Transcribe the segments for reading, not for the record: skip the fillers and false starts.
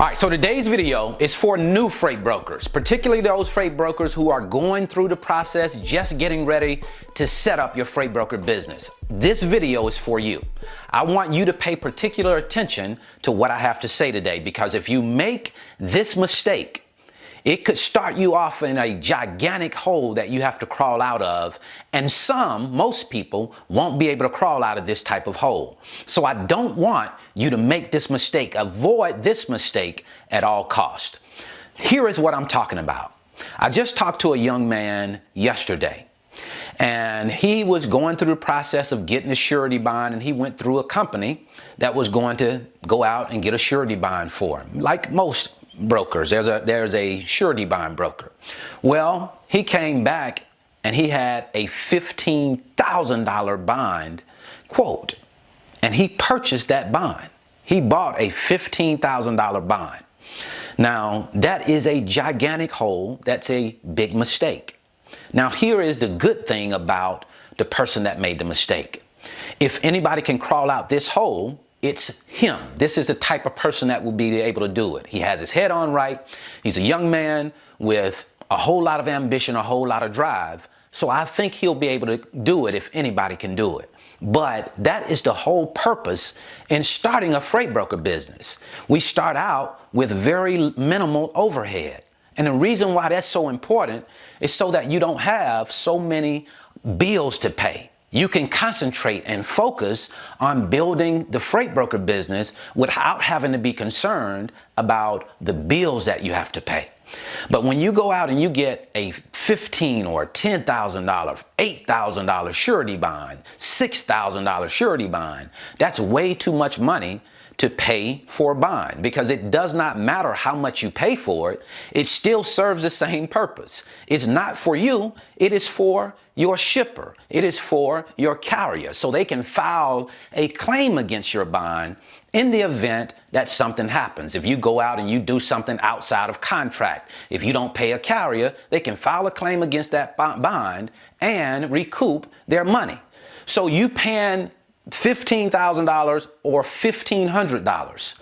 All right, so today's video is for new freight brokers, particularly those freight brokers who are going through the process, just getting ready to set up your freight broker business. This video is for you. I want you to pay particular attention to what I have to say today, because if you make this mistake, it could start you off in a gigantic hole that you have to crawl out of, and most people won't be able to crawl out of this type of hole. So I don't want you to make this mistake. Avoid this mistake at all cost. Here is what I'm talking about. I just talked to a young man yesterday, and he was going through the process of getting a surety bond, and he went through a company that was going to go out and get a surety bond for him. Like most brokers, there's a surety bond broker. Well, he came back and he had a $15,000 bond quote, and he purchased that bond. He bought a $15,000 bond. Now, that is a gigantic hole. That's a big mistake. Now, here is the good thing about the person that made the mistake. If anybody can crawl out this hole, it's him. This is the type of person that will be able to do it. He has his head on right. He's a young man with a whole lot of ambition, a whole lot of drive. So I think he'll be able to do it if anybody can do it. But that is the whole purpose in starting a freight broker business. We start out with very minimal overhead. And the reason why that's so important is so that you don't have so many bills to pay. You can concentrate and focus on building the freight broker business without having to be concerned about the bills that you have to pay. But when you go out and you get a $15,000 or $10,000, $8,000 surety bond, $6,000 surety bond, that's way too much money to pay for a bond, because it does not matter how much you pay for it. It still serves the same purpose. It's not for you. It is for your shipper. It is for your carrier, so they can file a claim against your bond in the event that something happens. If you go out and you do something outside of contract, if you don't pay a carrier, they can file a claim against that bond and recoup their money. So you paying $15,000 or $1,500.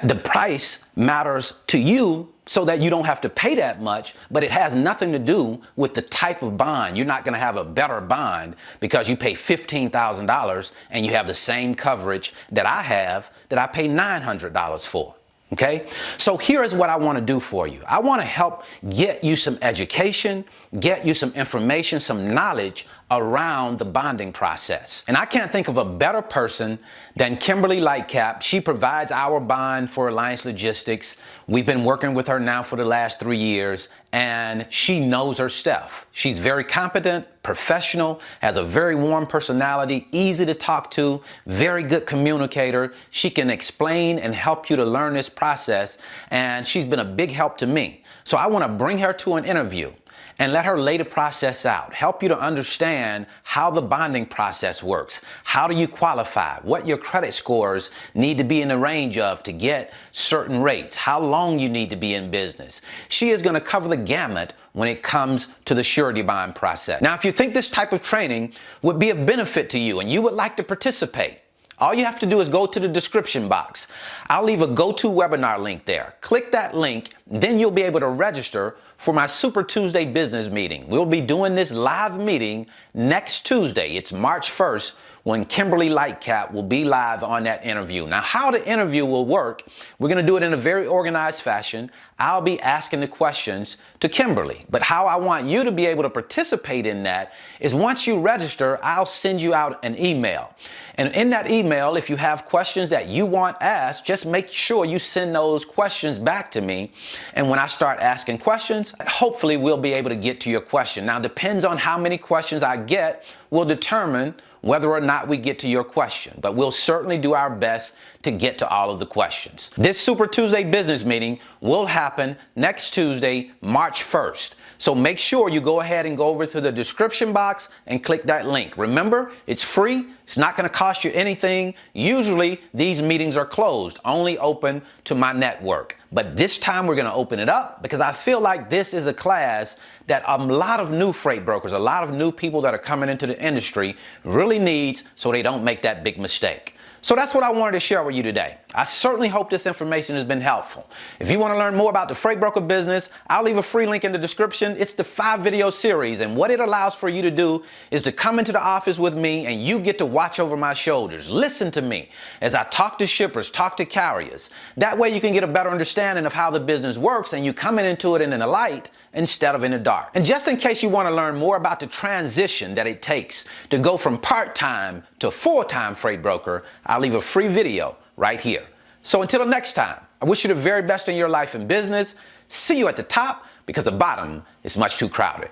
The price matters to you so that you don't have to pay that much, but it has nothing to do with the type of bond. You're not going to have a better bond because you pay $15,000 and you have the same coverage that I have that I pay $900 for. Okay, so here is what I want to do for you. I want to help get you some education, get you some information, some knowledge around the bonding process. And I can't think of a better person than Kimberly Lightcap. She provides our bond for Alliance Logistics. We've been working with her now for the last 3 years, and she knows her stuff. She's very competent, professional, has a very warm personality, easy to talk to, very good communicator. She can explain and help you to learn this process, and she's been a big help to me. So I want to bring her to an interview and let her lay the process out, help you to understand how the bonding process works. How do you qualify? What your credit scores need to be in the range of to get certain rates, how long you need to be in business. She is going to cover the gamut when it comes to the surety bond process. Now, if you think this type of training would be of benefit to you and you would like to participate, all you have to do is go to the description box. I'll leave a GoToWebinar link there. Click that link, then you'll be able to register for my Super Tuesday business meeting. We'll be doing this live meeting next Tuesday. It's March 1st when Kimberly Lightcap will be live on that interview. Now, how the interview will work, we're going to do it in a very organized fashion. I'll be asking the questions to Kimberly. But how I want you to be able to participate in that is once you register, I'll send you out an email. And in that email, if you have questions that you want asked, just make sure you send those questions back to me. And when I start asking questions, hopefully we'll be able to get to your question. Now, depends on how many questions I get will determine whether or not we get to your question, but we'll certainly do our best to get to all of the questions. This Super Tuesday business meeting will happen next Tuesday, March 1st. So make sure you go ahead and go over to the description box and click that link. Remember, it's free. It's not going to cost you anything. Usually these meetings are closed, only open to my network. But this time we're going to open it up because I feel like this is a class that a lot of new freight brokers, a lot of new people that are coming into the industry really needs so they don't make that big mistake. So that's what I wanted to share with you today. I certainly hope this information has been helpful. If you want to learn more about the freight broker business, I'll leave a free link in the description. It's the 5-video series, and what it allows for you to do is to come into the office with me and you get to watch over my shoulders. Listen to me as I talk to shippers, talk to carriers. That way you can get a better understanding of how the business works and you come into it in the light instead of in the dark. And just in case you want to learn more about the transition that it takes to go from part-time to full-time freight broker, I'll leave a free video right here. So until the next time, I wish you the very best in your life and business. See you at the top, because the bottom is much too crowded.